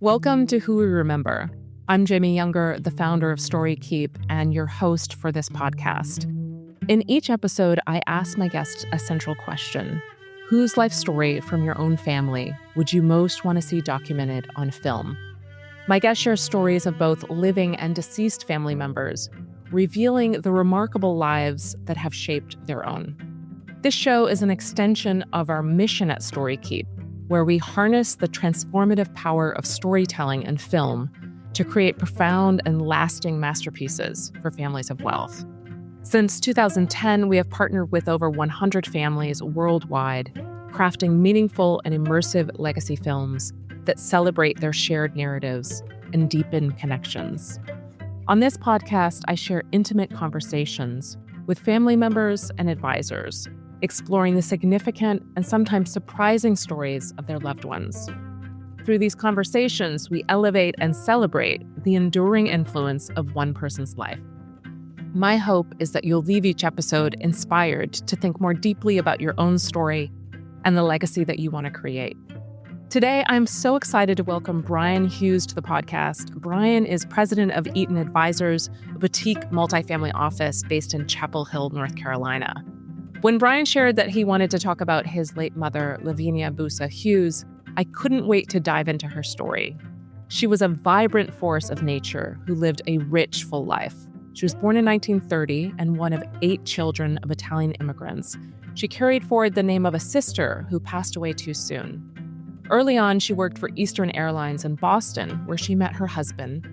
Welcome to Who We Remember. I'm Jamie Yuenger, the founder of Story Keep and your host for this podcast. In each episode, I ask my guests a central question. Whose life story from your own family would you most want to see documented on film? My guests share stories of both living and deceased family members, revealing the remarkable lives that have shaped their own. This show is an extension of our mission at Story Keep, where we harness the transformative power of storytelling and film to create profound and lasting masterpieces for families of wealth. Since 2010, we have partnered with over 100 families worldwide, crafting meaningful and immersive legacy films that celebrate their shared narratives and deepen connections. On this podcast, I share intimate conversations with family members and advisors, exploring the significant and sometimes surprising stories of their loved ones. Through these conversations, we elevate and celebrate the enduring influence of one person's life. My hope is that you'll leave each episode inspired to think more deeply about your own story and the legacy that you want to create. Today, I'm so excited to welcome Brian Hughes to the podcast. Brian is president of Eaton Advisors, a boutique multifamily office based in Chapel Hill, North Carolina. When Brian shared that he wanted to talk about his late mother, Lavinia Busa Hughes, I couldn't wait to dive into her story. She was a vibrant force of nature who lived a rich, full life. She was born in 1930 and one of 8 children of Italian immigrants. She carried forward the name of a sister who passed away too soon. Early on, she worked for Eastern Airlines in Boston, where she met her husband,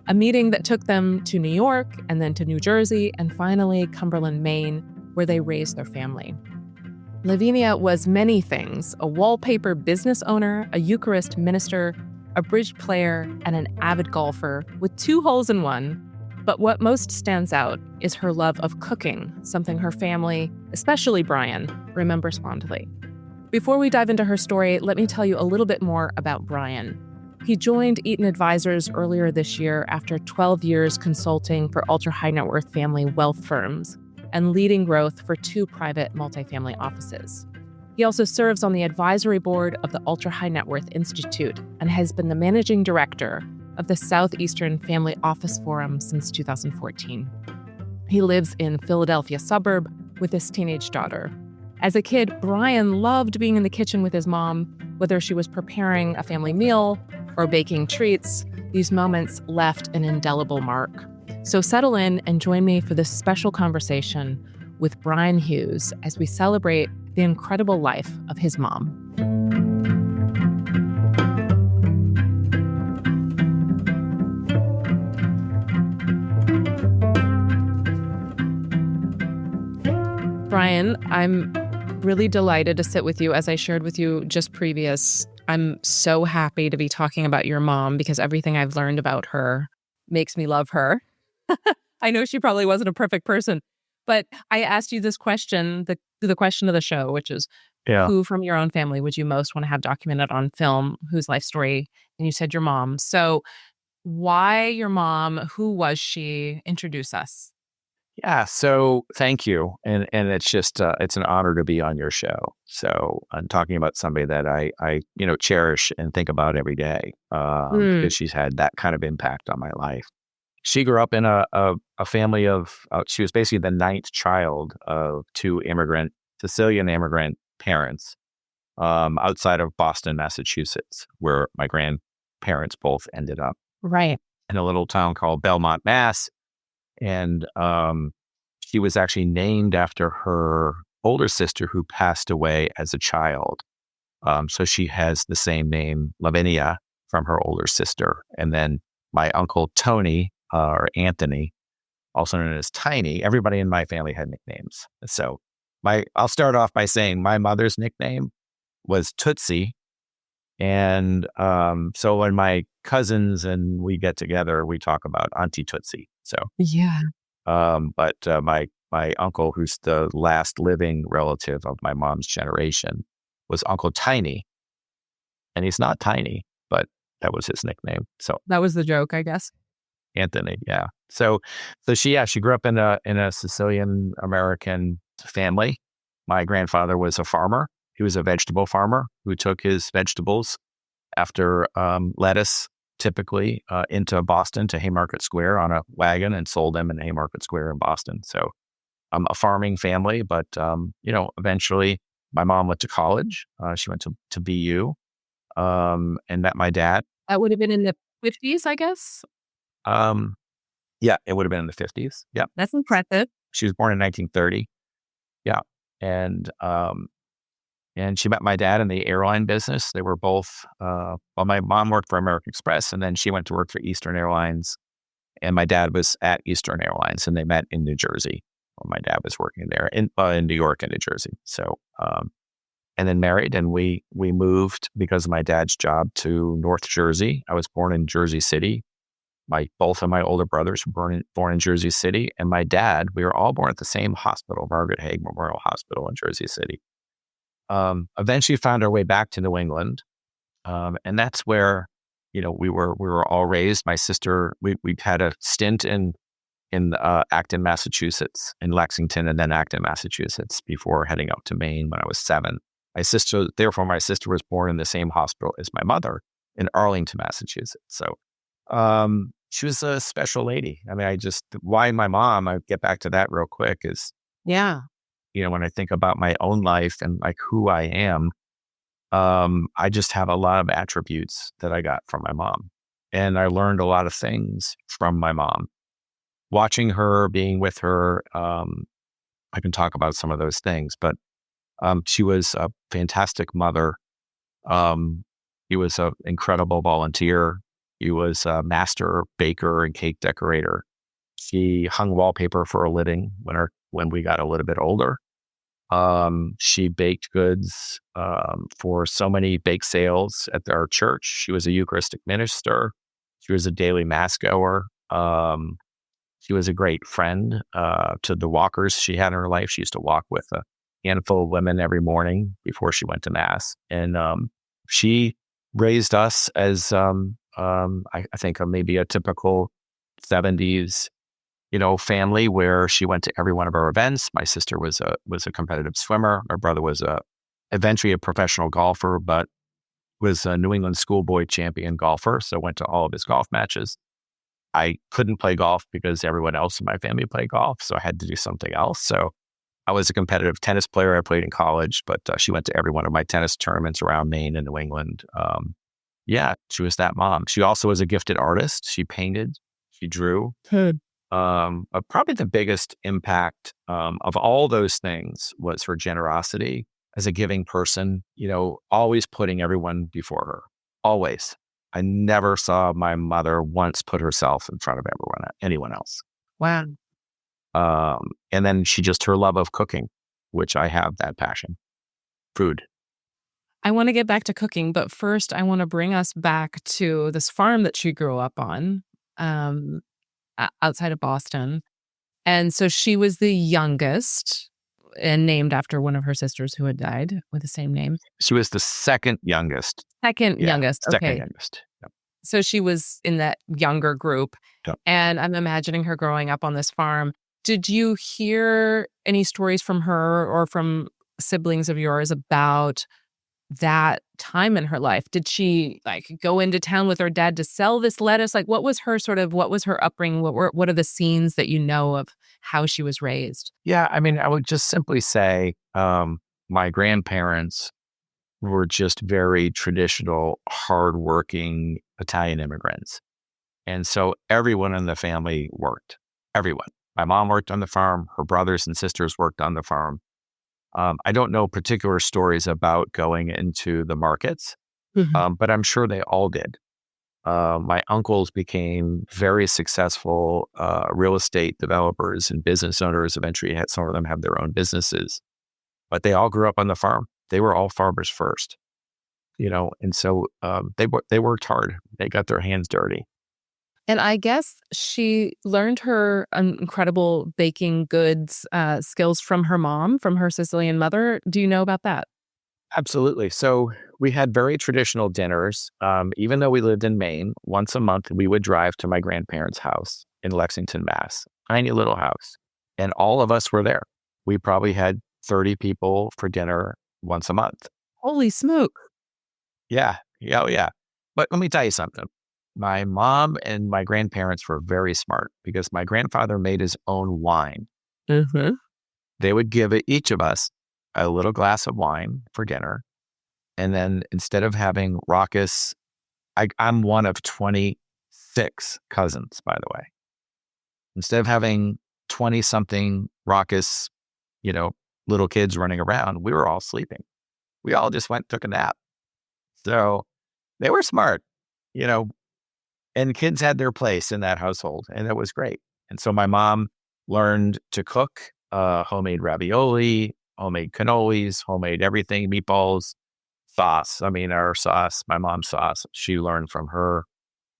a meeting that took them to New York and then to New Jersey and finally Cumberland, Maine, where they raised their family. Lavinia was many things: a wallpaper business owner, a Eucharist minister, a bridge player, and an avid golfer with 2 holes in one. But what most stands out is her love of cooking, something her family, especially Brian, remembers fondly. Before we dive into her story, let me tell you a little bit more about Brian. He joined Eaton Advisors earlier this year after 12 years consulting for ultra-high net worth family wealth firms and leading growth for 2 private multifamily offices. He also serves on the advisory board of the Ultra High Net Worth Institute and has been the managing director of the Southeastern Family Office Forum since 2014. He lives in Philadelphia suburb with his teenage daughter. As a kid, Brian loved being in the kitchen with his mom, whether she was preparing a family meal or baking treats. These moments left an indelible mark. So settle in and join me for this special conversation with Brian Hughes as we celebrate the incredible life of his mom. Brian, I'm really delighted to sit with you. As I shared with you just previous, I'm so happy to be talking about your mom because everything I've learned about her makes me love her. I know she probably wasn't a perfect person, but I asked you this question, the question of the show, which is, who from your own family would you most want to have documented on film? Whose life story? And you said your mom. So why your mom? Who was she? Introduce us. Yeah, so thank you. And it's just, it's an honor to be on your show. So I'm talking about somebody that I cherish and think about every day because she's had that kind of impact on my life. She grew up in a family of, she was basically the 9th child of 2 Sicilian immigrant parents outside of Boston, Massachusetts, where my grandparents both ended up. Right. In a little town called Belmont, Mass. And she was actually named after her older sister who passed away as a child. So she has the same name, Lavinia, from her older sister. And then my uncle Tony, or Anthony, also known as Tiny. Everybody in my family had nicknames. So I'll start off by saying my mother's nickname was Tootsie. And so when my cousins and we get together, we talk about Auntie Tootsie. So yeah. But my uncle, who's the last living relative of my mom's generation, was Uncle Tiny. And he's not tiny, but that was his nickname. So that was the joke, I guess. Anthony, yeah. So she grew up in a Sicilian American family. My grandfather was a farmer. He was a vegetable farmer who took his vegetables after lettuce typically into Boston to Haymarket Square on a wagon and sold them in Haymarket Square in Boston. So I'm a farming family, but eventually my mom went to college. She went to BU and met my dad. That would have been in the 50s, I guess. Um, yeah, it would have been in the 50s. Yeah. That's impressive. She was born in 1930. Yeah. And she met my dad in the airline business. They were both, my mom worked for American Express, and then she went to work for Eastern Airlines. And my dad was at Eastern Airlines, and they met in New Jersey. Well, my dad was working there in New York and New Jersey. So, and then married, and we moved because of my dad's job to North Jersey. I was born in Jersey City. Both of my older brothers were born in Jersey City, and my dad, we were all born at the same hospital, Margaret Haig Memorial Hospital in Jersey City. Eventually found our way back to New England. And that's where, we were all raised. My sister, we had a stint in Acton, Massachusetts, in Lexington, and then Acton, Massachusetts before heading out to Maine when I was 7. My sister was born in the same hospital as my mother in Arlington, Massachusetts. So, she was a special lady. I mean, why my mom, I get back to that real quick is, Yeah. when I think about my own life and like who I am, I just have a lot of attributes that I got from my mom. And I learned a lot of things from my mom. Watching her, being with her, I can talk about some of those things, but she was a fantastic mother. He was an incredible volunteer. He was a master baker and cake decorator. She hung wallpaper for a living when we got a little bit older. She baked goods for so many bake sales at our church. She was a Eucharistic minister. She was a daily mass goer. She was a great friend to the walkers she had in her life. She used to walk with a handful of women every morning before she went to mass. And she raised us as, I think, maybe a typical 70s family where she went to every one of our events. My sister was a competitive swimmer. My brother was eventually a professional golfer, but was a New England schoolboy champion golfer. So went to all of his golf matches. I couldn't play golf because everyone else in my family played golf. So I had to do something else. So I was a competitive tennis player. I played in college, but she went to every one of my tennis tournaments around Maine and New England. Yeah, she was that mom. She also was a gifted artist. She painted, she drew. Good. Probably the biggest impact of all those things was her generosity as a giving person, always putting everyone before her. Always. I never saw my mother once put herself in front of anyone else. Wow. And then her love of cooking, which I have that passion. Food. I want to get back to cooking, but first I want to bring us back to this farm that she grew up on. Outside of Boston. And so she was the youngest and named after one of her sisters who had died with the same name. She was the second youngest. Youngest. Okay. Second youngest. Yep. So she was in that younger group. Yep. And I'm imagining her growing up on this farm. Did you hear any stories from her or from siblings of yours about that time in her life? Did she go into town with her dad to sell this lettuce? What was her upbringing? What are the scenes that you know of how she was raised? Yeah, I mean, I would just simply say my grandparents were just very traditional, hardworking Italian immigrants. And so everyone in the family worked. Everyone. My mom worked on the farm. Her brothers and sisters worked on the farm. I don't know particular stories about going into the markets, but I'm sure they all did. My uncles became very successful real estate developers and business owners. Eventually, some of them have their own businesses, but they all grew up on the farm. They were all farmers first, and so they worked hard. They got their hands dirty. And I guess she learned her incredible baking goods skills from her mom, from her Sicilian mother. Do you know about that? Absolutely. So we had very traditional dinners. Even though we lived in Maine, once a month, we would drive to my grandparents' house in Lexington, Mass. Tiny little house. And all of us were there. We probably had 30 people for dinner once a month. Holy smoke. Yeah. Oh, yeah. But let me tell you something. my mom and my grandparents were very smart because my grandfather made his own wine. Mm-hmm. They would give each of us a little glass of wine for dinner. And then instead of having raucous, I'm one of 26 cousins, by the way. Instead of having 20 something raucous, you know, little kids running around, we were all sleeping. We all just went, took a nap. So they were smart, you know, and kids had their place in that household, and it was great. And so my mom learned to cook homemade ravioli, homemade cannolis, homemade everything, meatballs, sauce. I mean, our sauce, my mom's sauce, she learned from her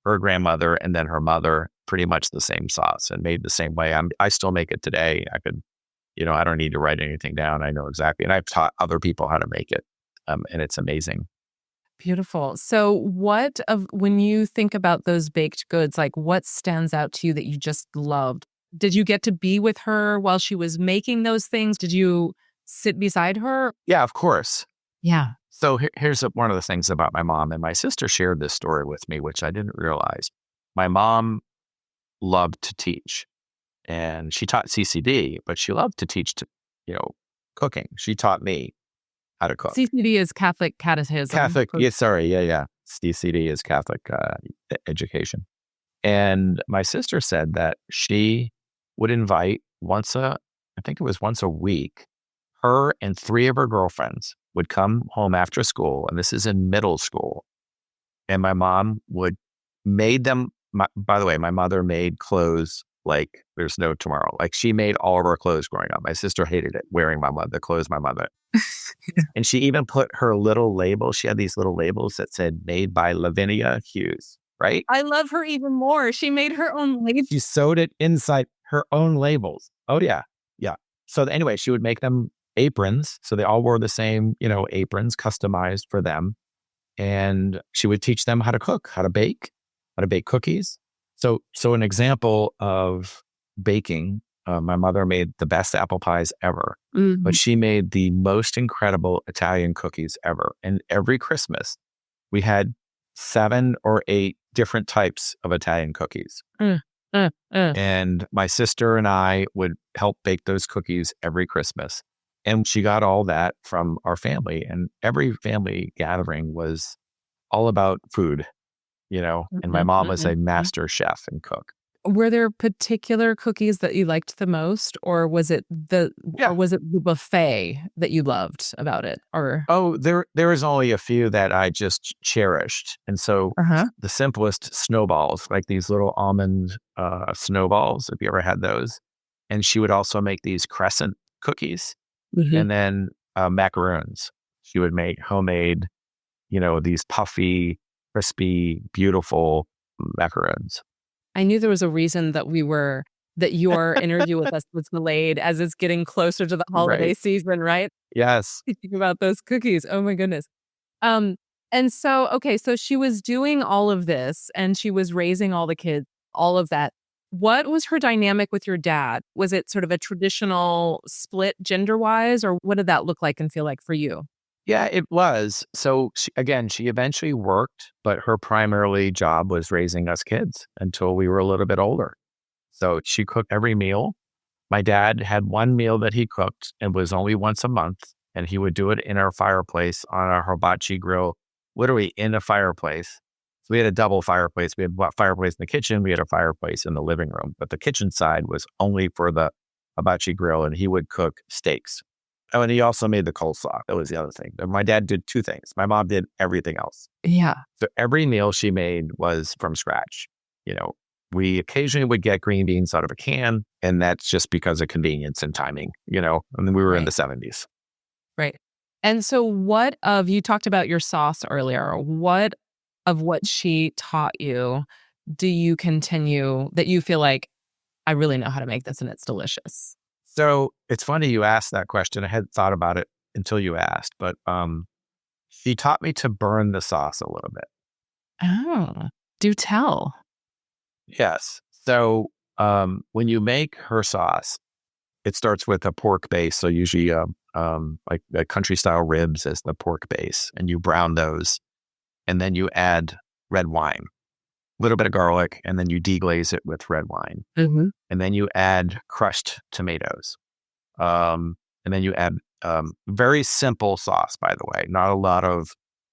grandmother and then her mother, pretty much the same sauce and made the same way. I still make it today. I could, you know, I don't need to write anything down. I know exactly. And I've taught other people how to make it. And it's amazing. Beautiful. So when you think about those baked goods, like what stands out to you that you just loved? Did you get to be with her while she was making those things? Did you sit beside her? Yeah, of course. Yeah. So here's one of the things about my mom, and my sister shared this story with me, which I didn't realize. My mom loved to teach, and she taught CCD, but she loved to teach, cooking. She taught me how to cook. CCD is Catholic Catechism. Catholic, yeah, sorry, yeah. CCD is Catholic education. And my sister said that she would invite I think it was once a week, her and 3 of her girlfriends would come home after school, and this is in middle school. And my mom would made them, by the way, my mother made clothes like there's no tomorrow. Like she made all of our clothes growing up. My sister hated it, wearing the clothes my mother. Yeah. And she even put her little label. She had these little labels that said made by Lavinia Hughes, right? I love her even more. She made her own labels. She sewed it inside her own labels. Oh, yeah. Yeah. So anyway, she would make them aprons. So they all wore the same, aprons customized for them. And she would teach them how to cook, how to bake cookies. So an example of baking, my mother made the best apple pies ever, but she made the most incredible Italian cookies ever. And every Christmas, we had 7 or 8 different types of Italian cookies. And my sister and I would help bake those cookies every Christmas. And she got all that from our family. And every family gathering was all about food, and my mom was a master chef and cook. Were there particular cookies that you liked the most, or was it the buffet that you loved about it? Or there was only a few that I just cherished, and so the simplest snowballs, like these little almond snowballs. If you ever had those, and she would also make these crescent cookies, and then macaroons. She would make homemade, these puffy, crispy, beautiful macaroons. I knew there was a reason that your interview with us was delayed as it's getting closer to the holiday season, right? Yes. Thinking about those cookies. Oh my goodness. And so she was doing all of this and she was raising all the kids, all of that. What was her dynamic with your dad? Was it sort of a traditional split gender-wise, or what did that look like and feel like for you? Yeah, it was. So she eventually worked, but her primarily job was raising us kids until we were a little bit older. So she cooked every meal. My dad had one meal that he cooked and was only once a month, and he would do it in our fireplace on our hibachi grill, literally in a fireplace. So we had a double fireplace. We had a fireplace in the kitchen. We had a fireplace in the living room, but the kitchen side was only for the hibachi grill, and he would cook steaks. Oh, and he also made the coleslaw. That was the other thing. My dad did 2 things. My mom did everything else. Yeah. So every meal she made was from scratch. We occasionally would get green beans out of a can, and that's just because of convenience and timing, and then we were in the 70s. Right. And so you talked about your sauce earlier. What she taught you do you continue that you feel like, I really know how to make this and it's delicious? So it's funny you asked that question. I hadn't thought about it until you asked, but she taught me to burn the sauce a little bit. Oh, do tell. Yes. So when you make her sauce, it starts with a pork base. So usually like the country style ribs as the pork base, and you brown those. And then you add red wine. little bit of garlic, and then you deglaze it with red wine. Mm-hmm. And then you add crushed tomatoes. And then you add very simple sauce, by the way, not a lot of,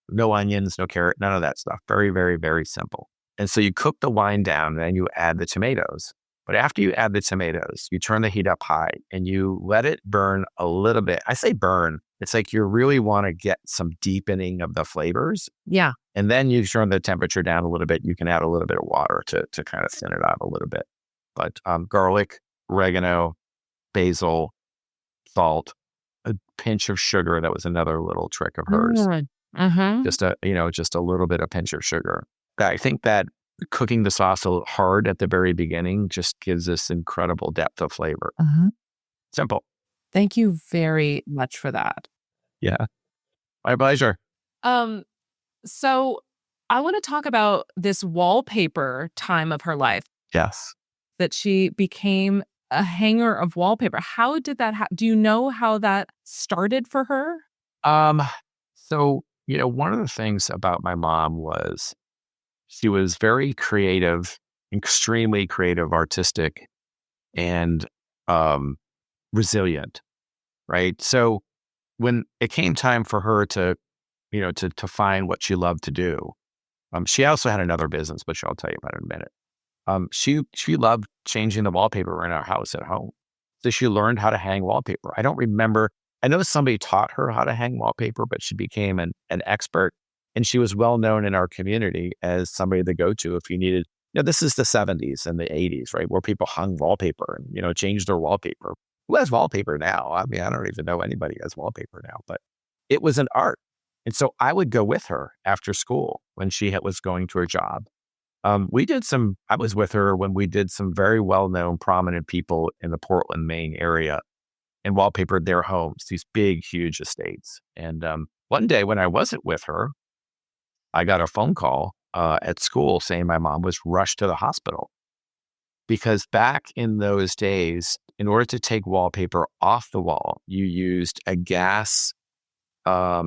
no onions, no carrot, none of that stuff. Very, very, very simple. And so you cook the wine down, and then you add the tomatoes. But after you add the tomatoes, you turn the heat up high and you let it burn a little bit. I say burn. It's like you really want to get some deepening of the flavors. Yeah. And then you turn the temperature down a little bit. You can add a little bit of water to kind of thin it out a little bit. But garlic, oregano, basil, salt, a pinch of sugar. That was another little trick of hers. Mm-hmm. Just a little bit of pinch of sugar. I think that cooking the sauce a little hard at the very beginning just gives this incredible depth of flavor. Uh-huh. Simple. Thank you very much for that. Yeah. My pleasure. So I want to talk about this wallpaper time of her life, Yes. that she became a hanger of wallpaper. How did that happen? Do you know how that started for her? So, one of the things about my mom was she was very creative, extremely creative, artistic, and resilient, right? So when it came time for her to, to find what she loved to do, she also had another business, which I'll tell you about in a minute. She loved changing the wallpaper in our house at home. So she learned how to hang wallpaper. I don't remember. I know somebody taught her how to hang wallpaper, but she became an expert. And she was well known in our community as somebody to go to if you needed, this is the 70s and the 80s, right? Where people hung wallpaper and, changed their wallpaper. Who has wallpaper now? I mean, I don't even know anybody who has wallpaper now, but it was an art. And so I would go with her after school when she was going to her job. I was with her when we did some very well-known prominent people in the Portland, Maine area and wallpapered their homes, these big, huge estates. And one day when I wasn't with her, I got a phone call at school saying my mom was rushed to the hospital because back in those days, in order to take wallpaper off the wall, you used a gas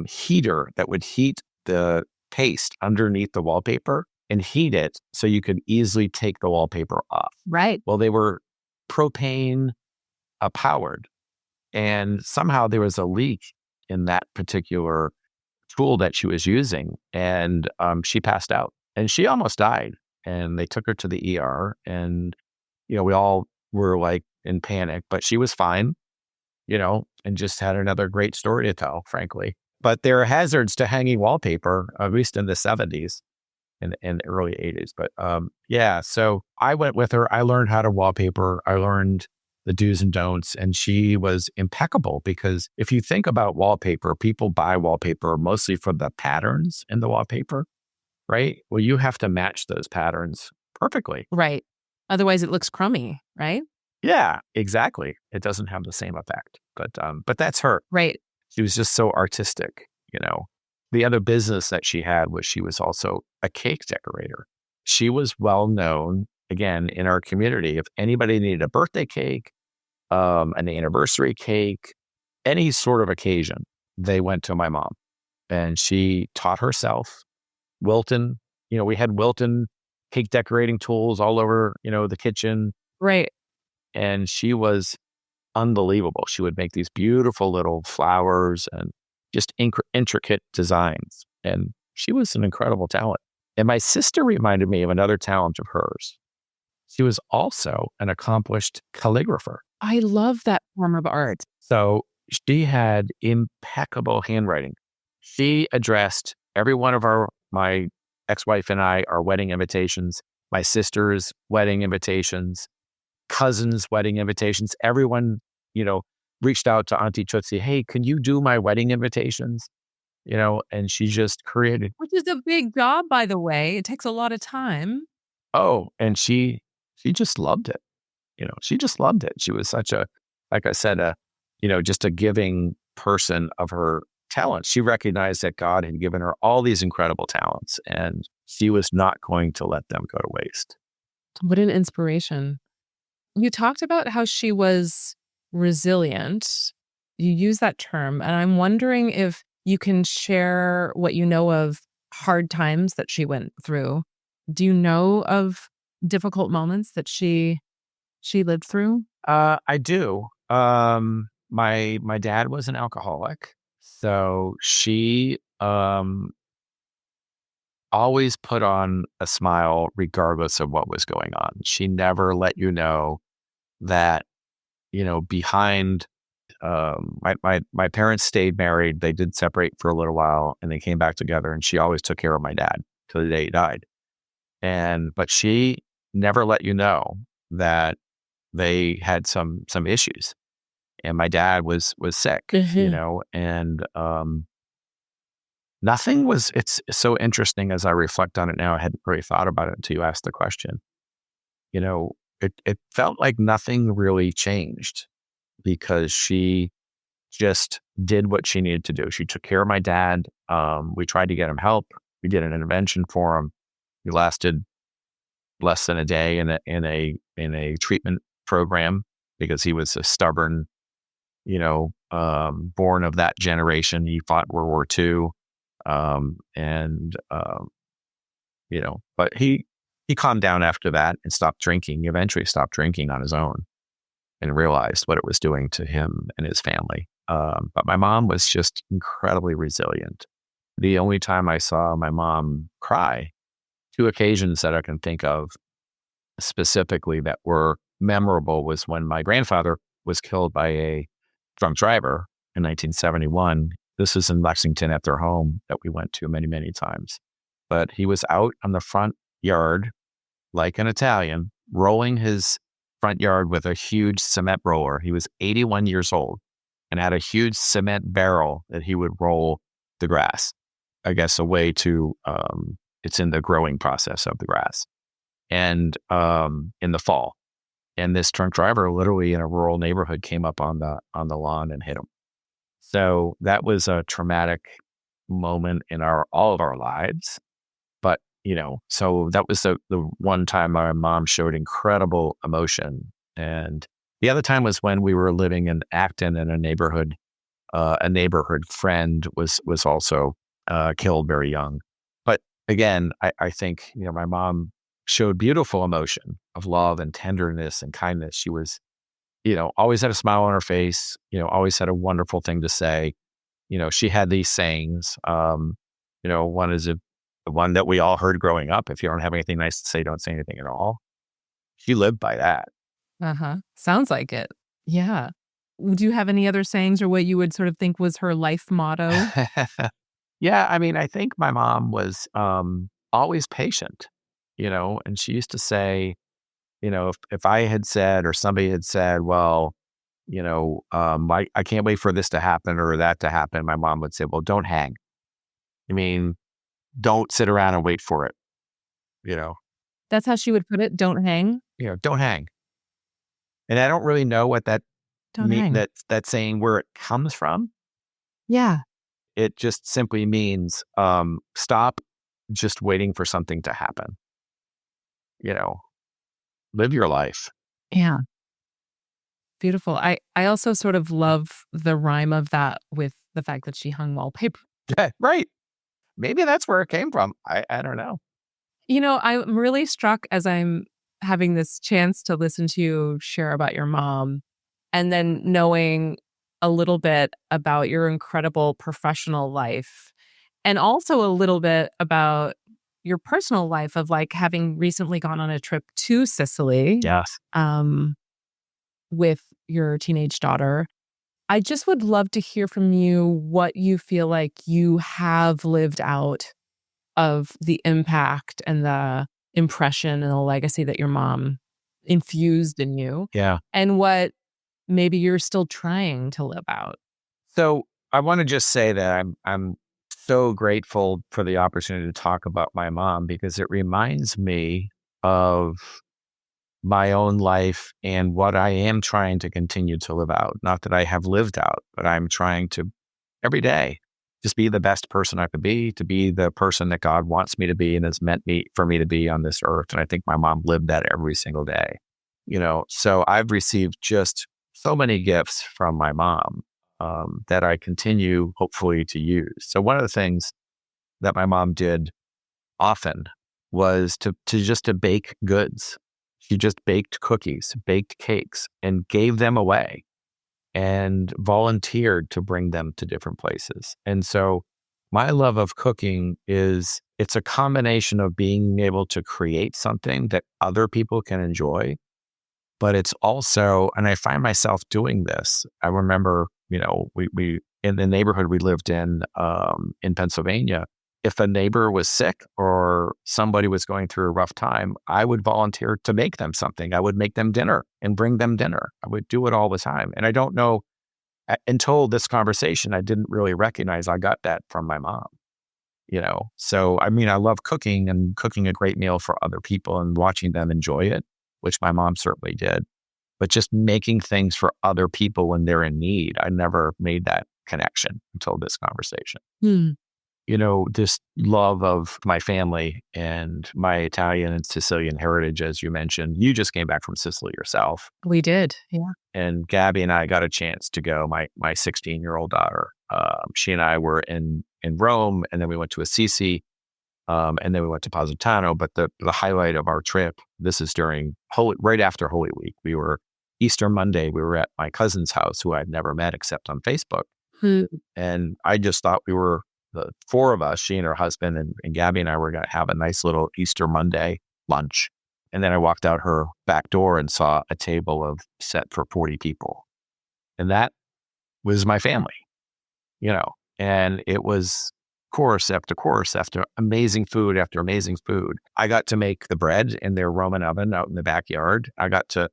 heater that would heat the paste underneath the wallpaper and heat it so you could easily take the wallpaper off. Right. Well, they were propane powered, and somehow there was a leak in that particular tool that she was using, and she passed out and she almost died. And they took her to the ER, and we all were like in panic, but she was fine, and just had another great story to tell, frankly. But there are hazards to hanging wallpaper, at least in the 70s and early 80s. But so I went with her. I learned how to wallpaper. I learned the do's and don'ts. And she was impeccable because if you think about wallpaper, people buy wallpaper mostly for the patterns in the wallpaper, right? Well, you have to match those patterns perfectly. Right. Otherwise it looks crummy, right? Yeah, exactly. It doesn't have the same effect, but that's her. Right. She was just so artistic, The other business that she had was she was also a cake decorator. She was well known, again, in our community. If anybody needed a birthday cake, an anniversary cake, any sort of occasion, they went to my mom. And she taught herself Wilton. We had Wilton cake decorating tools all over, the kitchen. Right. And she was unbelievable. She would make these beautiful little flowers and just intricate designs. And she was an incredible talent. And my sister reminded me of another talent of hers. She was also an accomplished calligrapher. I love that form of art. So she had impeccable handwriting. She addressed every one of my ex-wife and I, our wedding invitations, my sister's wedding invitations, cousins' wedding invitations. Everyone, reached out to Auntie Tootsie. Hey, can you do my wedding invitations? And she just created. Which is a big job, by the way. It takes a lot of time. Oh, and she just loved it. She just loved it. She was such a, like I said, just a giving person of her talent. She recognized that God had given her all these incredible talents, and she was not going to let them go to waste. What an inspiration. You talked about how she was resilient. You use that term, and I'm wondering if you can share what you know of hard times that she went through. Do you know of difficult moments that she lived through? I do. My dad was an alcoholic, so she always put on a smile regardless of what was going on. She never let you know that, behind my parents stayed married. They did separate for a little while and they came back together, and she always took care of my dad till the day he died. But she never let you know that they had some issues. And my dad was sick, Mhm. and nothing was. It's so interesting as I reflect on it now. I hadn't really thought about it until you asked the question. It felt like nothing really changed because she just did what she needed to do. She took care of my dad. We tried to get him help. We did an intervention for him. He lasted less than a day in a treatment program because he was a stubborn, born of that generation. He fought World War II, and but he calmed down after that and stopped drinking. He eventually stopped drinking on his own and realized what it was doing to him and his family. But my mom was just incredibly resilient. The only time I saw my mom cry, two occasions that I can think of specifically that were memorable, was when my grandfather was killed by a drunk driver in 1971. This is in Lexington at their home that we went to many, many times. But he was out on the front yard like an Italian, rolling his front yard with a huge cement roller. He was 81 years old and had a huge cement barrel that he would roll the grass. I guess a way to, it's in the growing process of the grass. And in the fall. And this drunk driver, literally in a rural neighborhood, came up on the lawn and hit him. So that was a traumatic moment in all of our lives. But so that was the one time my mom showed incredible emotion. And the other time was when we were living in Acton in a neighborhood. A neighborhood friend was also killed very young. But again, I think my mom showed beautiful emotion of love and tenderness and kindness. She was, always had a smile on her face. Always had a wonderful thing to say. She had these sayings. One is the one that we all heard growing up: if you don't have anything nice to say, don't say anything at all. She lived by that. Uh-huh. Sounds like it. Yeah. Do you have any other sayings or what you would sort of think was her life motto? Yeah, I mean, I think my mom was always patient, and she used to say, if I had said or somebody had said, well, I can't wait for this to happen or that to happen, my mom would say, well, don't hang. I mean, don't sit around and wait for it, you know, That's how she would put it, "Don't hang." don't hang. And I don't really know what Don't hang. that saying where it comes from. Yeah. It just simply means stop just waiting for something to happen. You know, live your life. Yeah. Beautiful. I also sort of love the rhyme of that with the fact that she hung wallpaper. Yeah, right. Maybe that's where it came from. I don't know. I'm really struck as I'm having this chance to listen to you share about your mom and then knowing a little bit about your incredible professional life and also a little bit about your personal life of like having recently gone on a trip to Sicily Yes. um, with your teenage daughter. I just would love to hear from you what you feel like you have lived out of the impact and the impression and the legacy that your mom infused in you, Yeah. and what maybe you're still trying to live out. So I want to just say that I'm so grateful for the opportunity to talk about my mom because it reminds me of my own life and what I am trying to continue to live out. Not that I have lived out, but I'm trying to every day just be the best person I could be, to be the person that God wants me to be and has meant me for me to be on this earth. And I think my mom lived that every single day. So I've received just so many gifts from my mom that I continue hopefully to use. So one of the things that my mom did often was to bake goods. She just baked cookies, baked cakes, and gave them away and volunteered to bring them to different places. And so my love of cooking it's a combination of being able to create something that other people can enjoy, but it's also, and I find myself doing this. I remember, we in the neighborhood we lived in Pennsylvania, if a neighbor was sick or somebody was going through a rough time, I would volunteer to make them something. I would make them dinner and bring them dinner. I would do it all the time. And I don't know, until this conversation, I didn't really recognize I got that from my mom, So, I mean, I love cooking and cooking a great meal for other people and watching them enjoy it, which my mom certainly did. But just making things for other people when they're in need, I never made that connection until this conversation. Hmm. This love of my family and my Italian and Sicilian heritage, as you mentioned. You just came back from Sicily yourself. We did. Yeah. And Gabby and I got a chance to go. My 16-year-old daughter, she and I were in Rome, and then we went to Assisi, and then we went to Positano. But the highlight of our trip, this is right after Holy Week. Easter Monday, we were at my cousin's house, who I'd never met except on Facebook. And I just thought we were, the four of us, she and her husband and Gabby and I, were going to have a nice little Easter Monday lunch. And then I walked out her back door and saw a table set for 40 people. And that was my family, and it was course after amazing food after amazing food. I got to make the bread in their Roman oven out in the backyard. I got to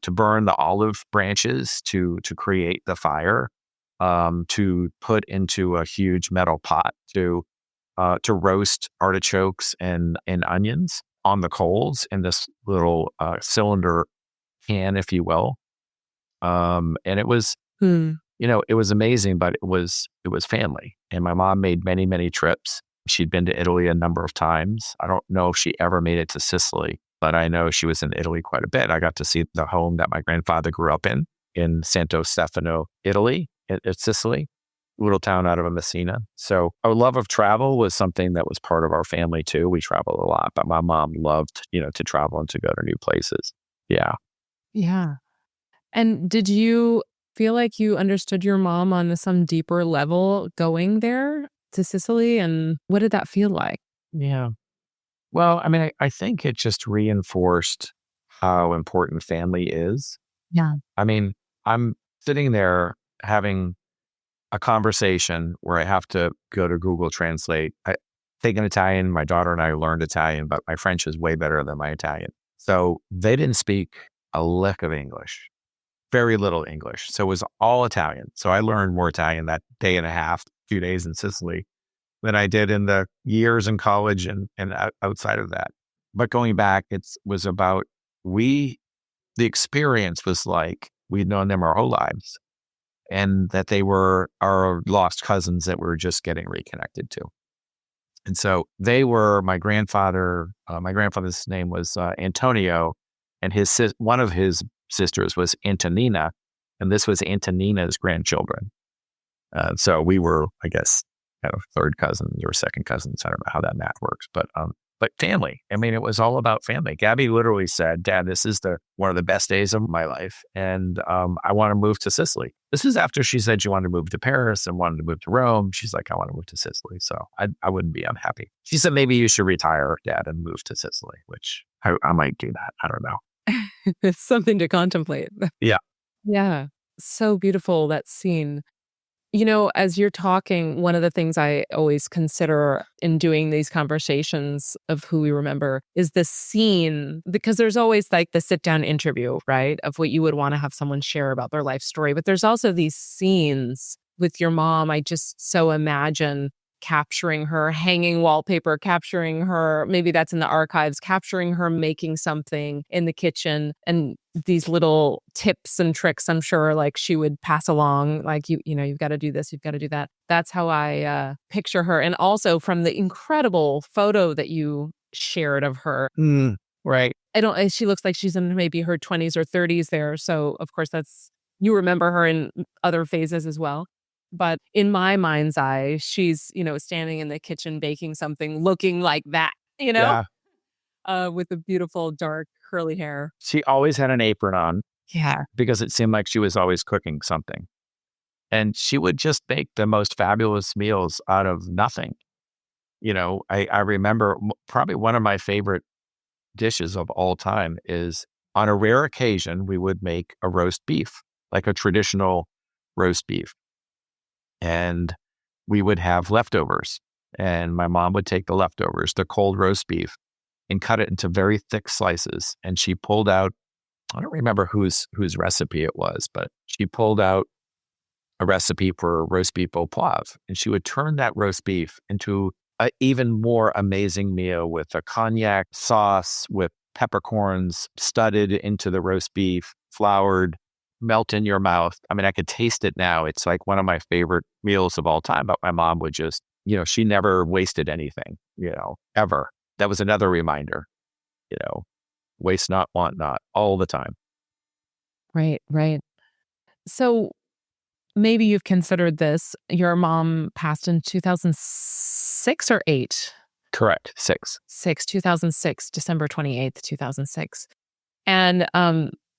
burn the olive branches to create the fire, to put into a huge metal pot to roast artichokes and onions on the coals in this little cylinder can, if you will. And it was, it was amazing, but it was family. And my mom made many, many trips. She'd been to Italy a number of times. I don't know if she ever made it to Sicily, but I know she was in Italy quite a bit. I got to see the home that my grandfather grew up in Santo Stefano, Italy, in Sicily, little town out of Messina. So our love of travel was something that was part of our family too. We traveled a lot, but my mom loved, to travel and to go to new places. Yeah. Yeah. And did you feel like you understood your mom on some deeper level going there to Sicily? And what did that feel like? Yeah. Well, I mean, I think it just reinforced how important family is. Yeah. I mean, I'm sitting there having a conversation where I have to go to Google Translate. I take an Italian. My daughter and I learned Italian, but my French is way better than my Italian. So they didn't speak a lick of English, very little English. So it was all Italian. So I learned more Italian that day and a half, 2 days in Sicily than I did in the years in college and outside of that. But going back, it was about the experience was like we'd known them our whole lives, and that they were our lost cousins that we were just getting reconnected to. And so they were my grandfather. My grandfather's name was Antonio, and one of his sisters was Antonina, and this was Antonina's grandchildren. So we were, I guess, kind of third cousins or second cousins. I don't know how that math works, but family. I mean, it was all about family. Gabby literally said, "Dad, this is one of the best days of my life, and I want to move to Sicily." This is after she said she wanted to move to Paris and wanted to move to Rome. She's like, "I want to move to Sicily." So I wouldn't be unhappy. She said, "Maybe you should retire, Dad, and move to Sicily," which I might do that. I don't know. It's something to contemplate. Yeah. Yeah. So beautiful, that scene. As you're talking, one of the things I always consider in doing these conversations of who we remember is the scene, because there's always like the sit down interview, right? Of what you would want to have someone share about their life story. But there's also these scenes with your mom. I just so imagine capturing her, hanging wallpaper, capturing her, maybe that's in the archives, capturing her making something in the kitchen, and these little tips and tricks, I'm sure, like she would pass along, like, you've got to do this, you've got to do that. That's how I picture her. And also from the incredible photo that you shared of her. Right. She looks like she's in maybe her 20s or 30s there. So of course you remember her in other phases as well. But in my mind's eye, she's, standing in the kitchen baking something, looking like that. you know, Yeah. with the beautiful dark curly hair. She always had an apron on Yeah. because it seemed like she was always cooking something. And she would just make the most fabulous meals out of nothing. I remember probably one of my favorite dishes of all time is on a rare occasion, we would make a roast beef, like a traditional roast beef. And we would have leftovers. And my mom would take the leftovers, the cold roast beef, and cut it into very thick slices. And she pulled out, I don't remember whose recipe it was, but she pulled out a recipe for roast beef au poivre. And she would turn that roast beef into an even more amazing meal with a cognac sauce, with peppercorns studded into the roast beef, floured, melt in your mouth. I mean, I could taste it now. It's like one of my favorite meals of all time. But my mom would just, she never wasted anything, ever. That was another reminder, waste not, want not, all the time. Right, right. So maybe you've considered this. Your mom passed in 2006 or 8? Correct. 6. 2006, December 28th, 2006. And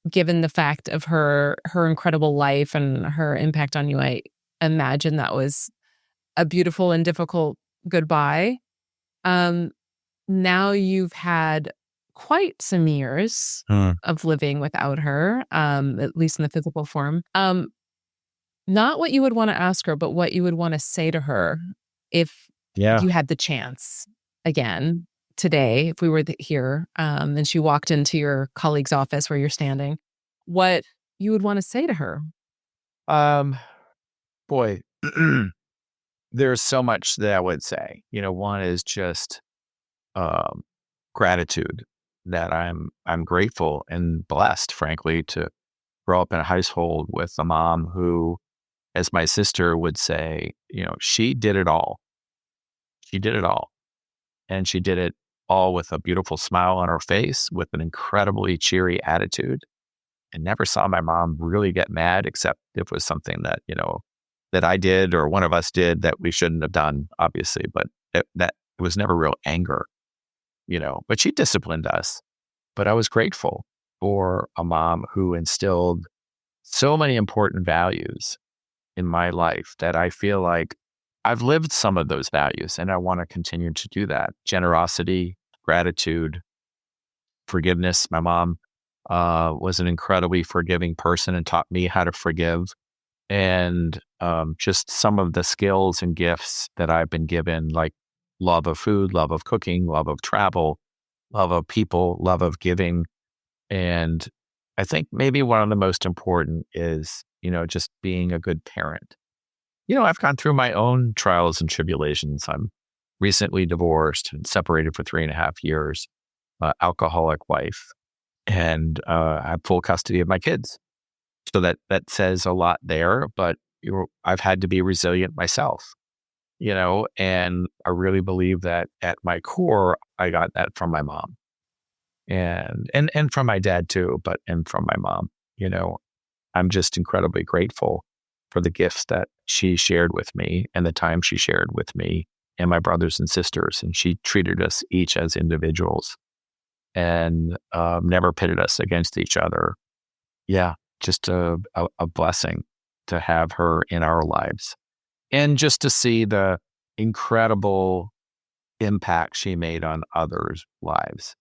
given the fact of her incredible life and her impact on you, I imagine that was a beautiful and difficult goodbye. Now you've had quite some years of living without her, at least in the physical form. Not what you would want to ask her, but what you would want to say to her if you had the chance again today, if we were here and she walked into your colleague's office where you're standing, what you would want to say to her. Boy, there's so much that I would say. One is just gratitude that I'm grateful and blessed, frankly, to grow up in a household with a mom who, as my sister would say, she did it all. She did it all. And she did it all with a beautiful smile on her face, with an incredibly cheery attitude. And never saw my mom really get mad, except if it was something that, that I did or one of us did that we shouldn't have done, obviously. But that was never real anger, But she disciplined us. But I was grateful for a mom who instilled so many important values in my life that I feel like I've lived some of those values and I want to continue to do that. Generosity, gratitude, forgiveness. My mom was an incredibly forgiving person and taught me how to forgive. And just some of the skills and gifts that I've been given, like love of food, love of cooking, love of travel, love of people, love of giving. And I think maybe one of the most important is, just being a good parent. I've gone through my own trials and tribulations. I'm recently divorced and separated for 3.5 years, alcoholic wife, and I have full custody of my kids. So that says a lot there, but I've had to be resilient myself, and I really believe that at my core, I got that from my mom and from my dad too, and from my mom. I'm just incredibly grateful for the gifts that she shared with me and the time she shared with me and my brothers and sisters. And she treated us each as individuals and never pitted us against each other. Yeah, just a blessing to have her in our lives. And just to see the incredible impact she made on others' lives.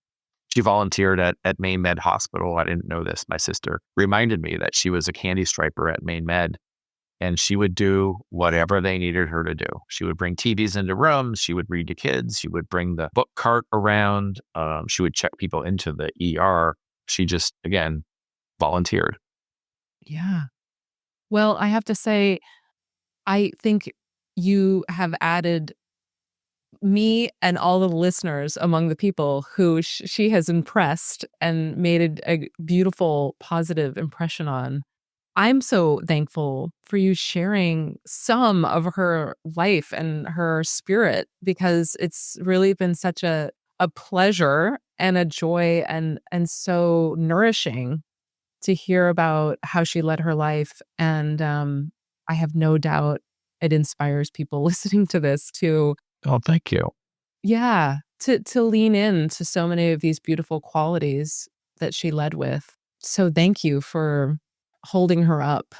She volunteered at Maine Med Hospital. I didn't know this. My sister reminded me that she was a candy striper at Maine Med, and she would do whatever they needed her to do. She would bring TVs into rooms. She would read to kids. She would bring the book cart around. She would check people into the ER. She just, again, volunteered. Yeah. Well, I have to say, I think you have added me and all the listeners among the people who she has impressed and made a beautiful, positive impression on. I'm so thankful for you sharing some of her life and her spirit, because it's really been such a pleasure and a joy and so nourishing to hear about how she led her life. And I have no doubt it inspires people listening to this to Oh, thank you. yeah, to lean in to so many of these beautiful qualities that she led with. So thank you for holding her up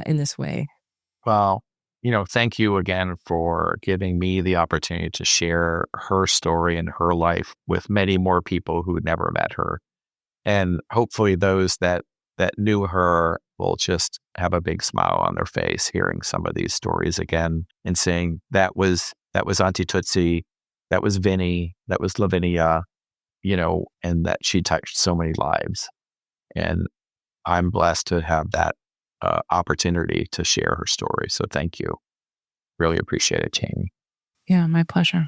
in this way. Well, thank you again for giving me the opportunity to share her story and her life with many more people who never met her. And hopefully those that knew her will just have a big smile on their face hearing some of these stories again and saying that was Auntie Tootsie, that was Vinny, that was Lavinia, and that she touched so many lives. And I'm blessed to have that opportunity to share her story. So thank you. Really appreciate it, Jamie. Yeah, my pleasure.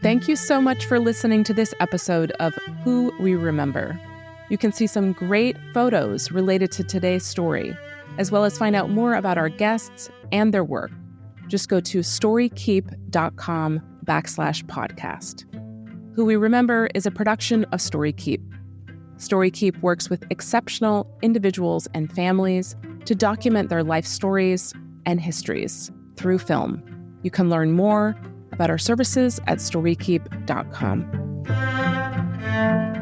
Thank you so much for listening to this episode of Who We Remember. You can see some great photos related to today's story, as well as find out more about our guests and their work. Just go to storykeep.com/podcast. Who We Remember is a production of StoryKeep. StoryKeep works with exceptional individuals and families to document their life stories and histories through film. You can learn more about our services at storykeep.com.